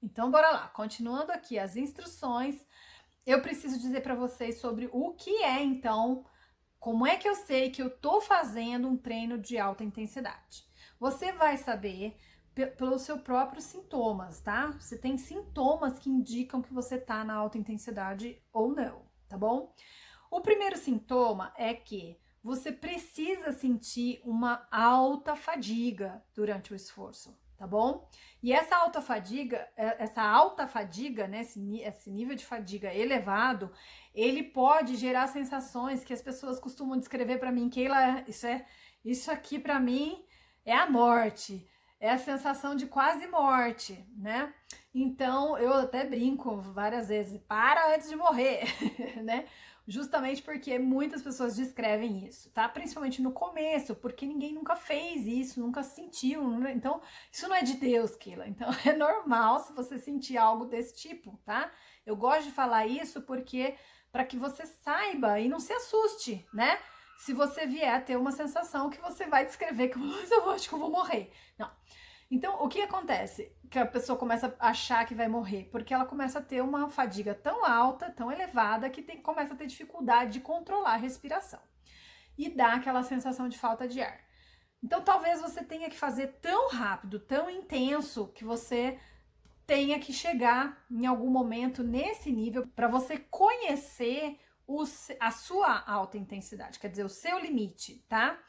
Então, bora lá. Continuando aqui as instruções, eu preciso dizer para vocês sobre o que é, então, como é que eu sei que eu tô fazendo um treino de alta intensidade. Você vai saber pelos seus próprios sintomas, tá? Você tem sintomas que indicam que você tá na alta intensidade ou não, tá bom? O primeiro sintoma é que você precisa sentir uma alta fadiga durante o esforço, tá bom? E essa alta fadiga, né, esse nível de fadiga elevado, ele pode gerar sensações que as pessoas costumam descrever para mim, Keila, isso aqui para mim é a morte, é a sensação de quase morte, né? Então eu até brinco várias vezes, para antes de morrer, né? Justamente porque muitas pessoas descrevem isso, tá? Principalmente no começo, porque ninguém nunca fez isso, nunca sentiu. Então, isso não é de Deus, Keila. Então, é normal se você sentir algo desse tipo, tá? Eu gosto de falar isso porque para que você saiba e não se assuste, né? Se você vier a ter uma sensação que você vai descrever que eu acho que eu vou morrer. Não. Então, o que acontece? Que a pessoa começa a achar que vai morrer, porque ela começa a ter uma fadiga tão alta, tão elevada, que começa a ter dificuldade de controlar a respiração e dá aquela sensação de falta de ar. Então, talvez você tenha que fazer tão rápido, tão intenso, que você tenha que chegar em algum momento nesse nível para você conhecer a sua alta intensidade, quer dizer, o seu limite, tá?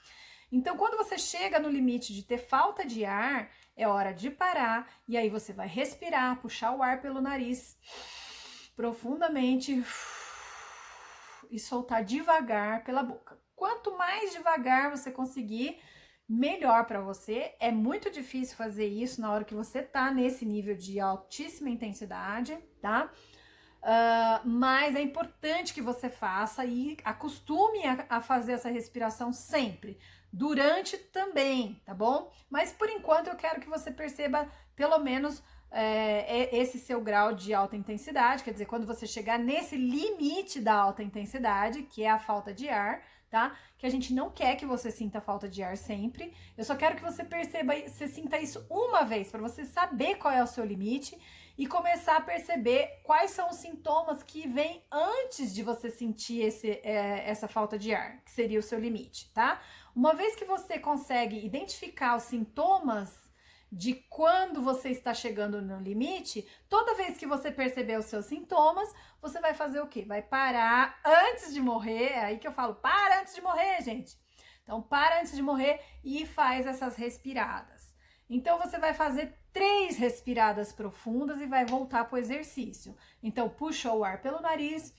Então, quando você chega no limite de ter falta de ar, é hora de parar e aí você vai respirar, puxar o ar pelo nariz profundamente e soltar devagar pela boca. Quanto mais devagar você conseguir, melhor para você. É muito difícil fazer isso na hora que você tá nesse nível de altíssima intensidade, tá? Mas é importante que você faça e acostume a fazer essa respiração sempre. Durante também, tá bom? Mas por enquanto eu quero que você perceba pelo menos esse seu grau de alta intensidade, quer dizer, quando você chegar nesse limite da alta intensidade, que é a falta de ar, tá? Que a gente não quer que você sinta falta de ar sempre. Eu só quero que você perceba, você sinta isso uma vez, para você saber qual é o seu limite e começar a perceber quais são os sintomas que vêm antes de você sentir essa falta de ar, que seria o seu limite, tá? Uma vez que você consegue identificar os sintomas de quando você está chegando no limite, toda vez que você perceber os seus sintomas, você vai fazer o quê? Vai parar antes de morrer, é aí que eu falo, para antes de morrer, gente. Então, para antes de morrer e faz essas respiradas. Então, você vai fazer 3 respiradas profundas e vai voltar para o exercício. Então, puxa o ar pelo nariz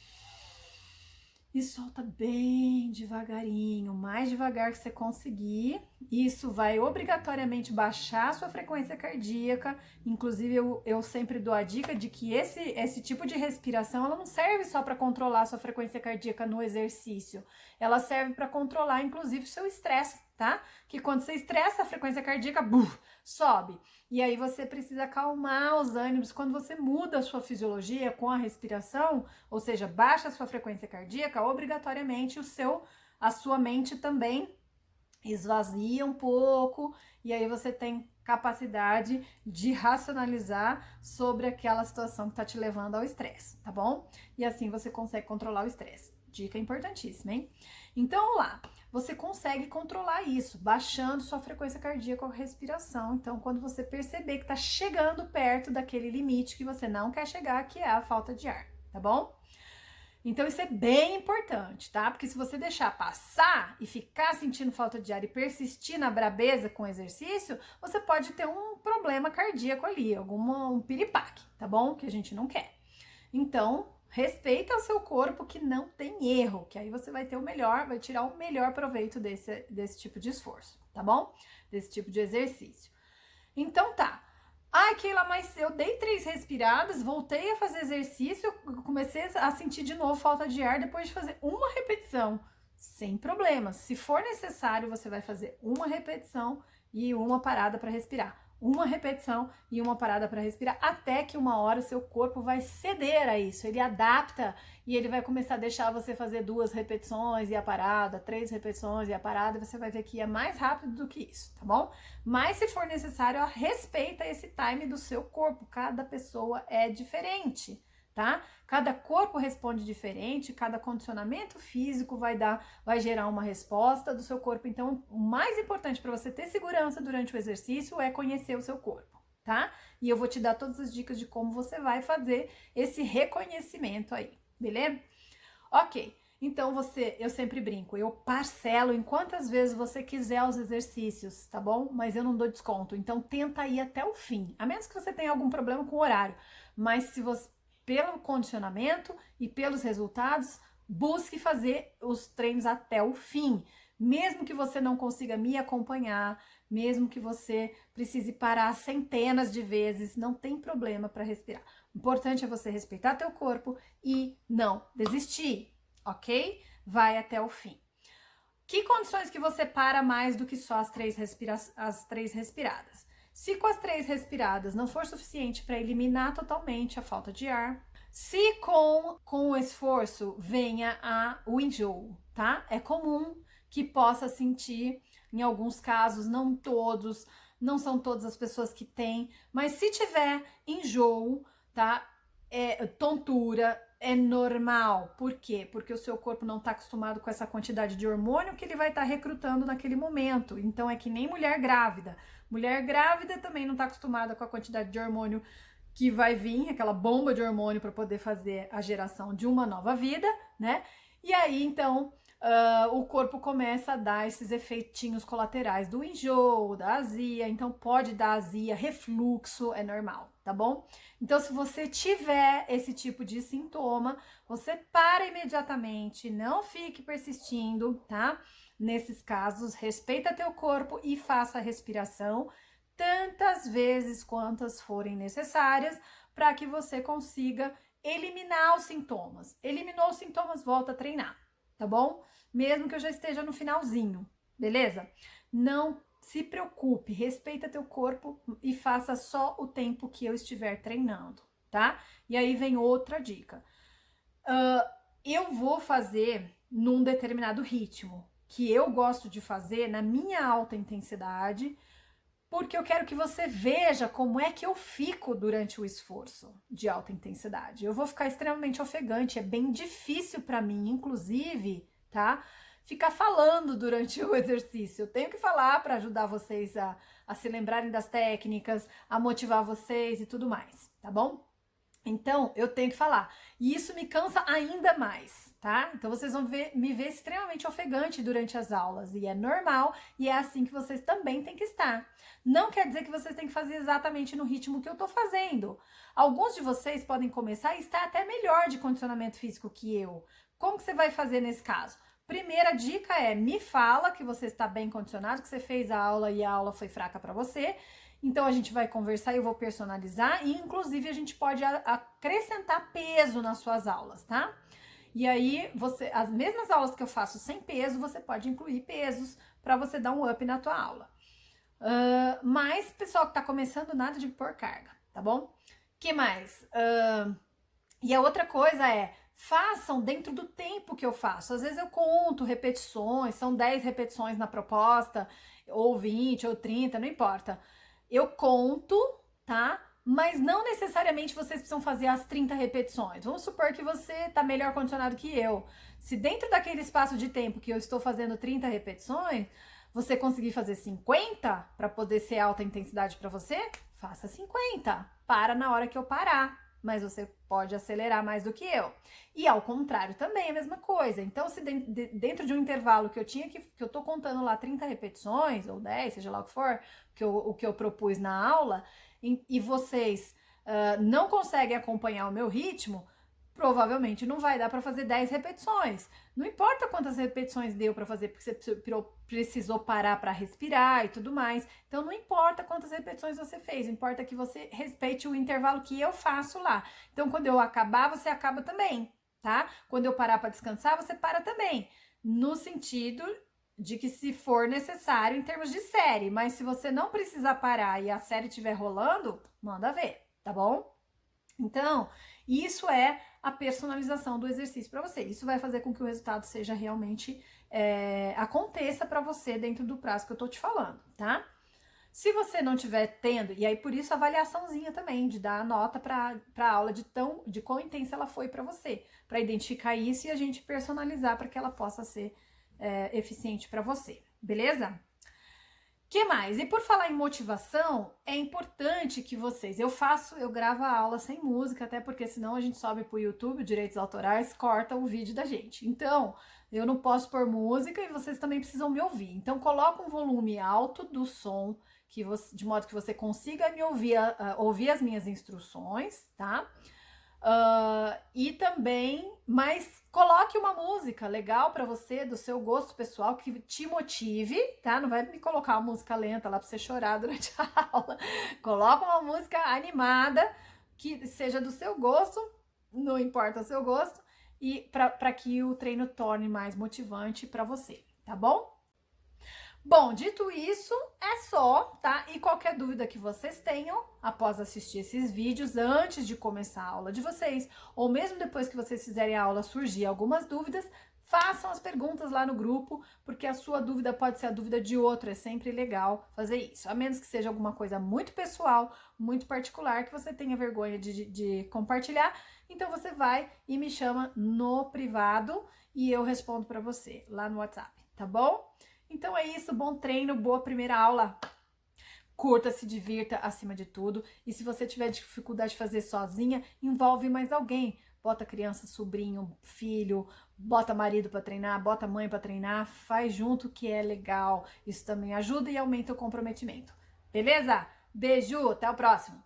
e solta bem devagarinho, o mais devagar que você conseguir. Isso vai obrigatoriamente baixar a sua frequência cardíaca. Inclusive, eu sempre dou a dica de que esse tipo de respiração ela não serve só para controlar a sua frequência cardíaca no exercício. Ela serve para controlar, inclusive, o seu estresse, tá? Que quando você estressa, a frequência cardíaca sobe. E aí você precisa acalmar os ânimos. Quando você muda a sua fisiologia com a respiração, ou seja, baixa a sua frequência cardíaca, obrigatoriamente a sua mente também esvazia um pouco e aí você tem capacidade de racionalizar sobre aquela situação que está te levando ao estresse, tá bom? E assim você consegue controlar o estresse. Dica importantíssima, hein? Então, lá, você consegue controlar isso, baixando sua frequência cardíaca com a respiração. Então, quando você perceber que está chegando perto daquele limite que você não quer chegar, que é a falta de ar, tá bom? Então, isso é bem importante, tá? Porque se você deixar passar e ficar sentindo falta de ar e persistir na brabeza com o exercício, você pode ter um problema cardíaco ali, um piripaque, tá bom? Que a gente não quer. Então, respeita o seu corpo que não tem erro, que aí você vai ter vai tirar o melhor proveito desse tipo de esforço, tá bom? Desse tipo de exercício. Então tá. Ai, Keila, mas eu dei 3 respiradas, voltei a fazer exercício, comecei a sentir de novo falta de ar depois de fazer uma repetição. Sem problemas. Se for necessário, você vai fazer uma repetição e uma parada para respirar. uma repetição e uma parada para respirar, até que uma hora o seu corpo vai ceder a isso, ele adapta e ele vai começar a deixar você fazer 2 repetições e a parada, 3 repetições e a parada, você vai ver que é mais rápido do que isso, tá bom? Mas se for necessário, ó, respeita esse time do seu corpo, cada pessoa é diferente, tá? Cada corpo responde diferente, cada condicionamento físico vai gerar uma resposta do seu corpo. Então, o mais importante para você ter segurança durante o exercício é conhecer o seu corpo, tá? E eu vou te dar todas as dicas de como você vai fazer esse reconhecimento aí, beleza? Ok. Então eu sempre brinco, eu parcelo em quantas vezes você quiser os exercícios, tá bom? Mas eu não dou desconto. Então tenta ir até o fim, a menos que você tenha algum problema com o horário. Mas se você pelo condicionamento e pelos resultados, busque fazer os treinos até o fim. Mesmo que você não consiga me acompanhar, mesmo que você precise parar centenas de vezes, não tem problema para respirar. O importante é você respeitar teu corpo e não desistir, ok? Vai até o fim. Que condições que você para mais do que só as três respiradas? Se com as 3 respiradas não for suficiente para eliminar totalmente a falta de ar, se com o esforço venha o enjoo, tá? É comum que possa sentir, em alguns casos, não todos, não são todas as pessoas que têm, mas se tiver enjoo, tá? Tontura, é normal. Por quê? Porque o seu corpo não está acostumado com essa quantidade de hormônio que ele vai estar recrutando naquele momento. Então é que nem mulher grávida. Mulher grávida também não está acostumada com a quantidade de hormônio que vai vir, aquela bomba de hormônio para poder fazer a geração de uma nova vida, né? E aí, então, o corpo começa a dar esses efeitinhos colaterais do enjoo, da azia. Então, pode dar azia, refluxo, é normal, tá bom? Então, se você tiver esse tipo de sintoma, você para imediatamente, não fique persistindo, tá? Nesses casos, respeita teu corpo e faça a respiração tantas vezes quantas forem necessárias para que você consiga eliminar os sintomas. Eliminou os sintomas, volta a treinar, tá bom? Mesmo que eu já esteja no finalzinho, beleza? Não se preocupe, respeita teu corpo e faça só o tempo que eu estiver treinando, tá? E aí vem outra dica. Eu vou fazer num determinado ritmo, que eu gosto de fazer na minha alta intensidade, porque eu quero que você veja como é que eu fico durante o esforço de alta intensidade. Eu vou ficar extremamente ofegante, é bem difícil para mim, inclusive, tá? Ficar falando durante o exercício. Eu tenho que falar para ajudar vocês a se lembrarem das técnicas, a motivar vocês e tudo mais, tá bom? Então, eu tenho que falar. E isso me cansa ainda mais, tá? Então, vocês vão me ver extremamente ofegante durante as aulas. E é normal, e é assim que vocês também têm que estar. Não quer dizer que vocês têm que fazer exatamente no ritmo que eu tô fazendo. Alguns de vocês podem começar e estar até melhor de condicionamento físico que eu. Como que você vai fazer nesse caso? Primeira dica é, me fala que você está bem condicionado, que você fez a aula e a aula foi fraca para você. Então, a gente vai conversar e eu vou personalizar e, inclusive, a gente pode acrescentar peso nas suas aulas, tá? E aí, as mesmas aulas que eu faço sem peso, você pode incluir pesos para você dar um up na tua aula. Mas, pessoal que tá começando, nada de pôr carga, tá bom? Que mais? E a outra coisa é, façam dentro do tempo que eu faço. Às vezes eu conto repetições, são 10 repetições na proposta, ou 20, ou 30, não importa. Eu conto, tá? Mas não necessariamente vocês precisam fazer as 30 repetições. Vamos supor que você tá melhor condicionado que eu. Se dentro daquele espaço de tempo que eu estou fazendo 30 repetições, você conseguir fazer 50 para poder ser alta intensidade para você, faça 50. Para na hora que eu parar. Mas você pode acelerar mais do que eu. E ao contrário também é a mesma coisa. Então, se dentro de um intervalo que eu tô contando lá 30 repetições, ou 10, seja lá o que for, o que eu propus na aula, e vocês não conseguem acompanhar o meu ritmo, provavelmente não vai dar para fazer 10 repetições. Não importa quantas repetições deu para fazer, porque você precisou parar para respirar e tudo mais. Então, não importa quantas repetições você fez, importa que você respeite o intervalo que eu faço lá. Então, quando eu acabar, você acaba também, tá? Quando eu parar para descansar, você para também. No sentido de que se for necessário em termos de série, mas se você não precisar parar e a série estiver rolando, manda ver, tá bom? Então, isso é a personalização do exercício para você. Isso vai fazer com que o resultado seja realmente aconteça para você dentro do prazo que eu tô te falando, tá? Se você não tiver tendo, e aí por isso a avaliaçãozinha também, de dar a nota para a aula de quão intensa ela foi para você, para identificar isso e a gente personalizar para que ela possa ser eficiente para você, beleza? Que mais? E por falar em motivação, é importante que vocês, eu gravo a aula sem música, até porque senão a gente sobe pro YouTube, direitos autorais, corta o vídeo da gente. Então, eu não posso pôr música e vocês também precisam me ouvir. Então, coloca um volume alto do som, de modo que você consiga me ouvir, ouvir as minhas instruções, tá? E também, mas coloque uma música legal para você, do seu gosto pessoal, que te motive, tá? Não vai me colocar uma música lenta lá para você chorar durante a aula. Coloca uma música animada, que seja do seu gosto, não importa o seu gosto, e para que o treino torne mais motivante para você, tá bom? Bom, dito isso, é só, tá? E qualquer dúvida que vocês tenham após assistir esses vídeos, antes de começar a aula de vocês, ou mesmo depois que vocês fizerem a aula surgir algumas dúvidas, façam as perguntas lá no grupo, porque a sua dúvida pode ser a dúvida de outro, é sempre legal fazer isso. A menos que seja alguma coisa muito pessoal, muito particular, que você tenha vergonha de compartilhar, então você vai e me chama no privado e eu respondo para você lá no WhatsApp, tá bom? Então é isso, bom treino, boa primeira aula. Curta, se divirta acima de tudo. E se você tiver dificuldade de fazer sozinha, envolve mais alguém. Bota criança, sobrinho, filho, bota marido para treinar, bota mãe para treinar, faz junto que é legal. Isso também ajuda e aumenta o comprometimento. Beleza? Beijo, até o próximo.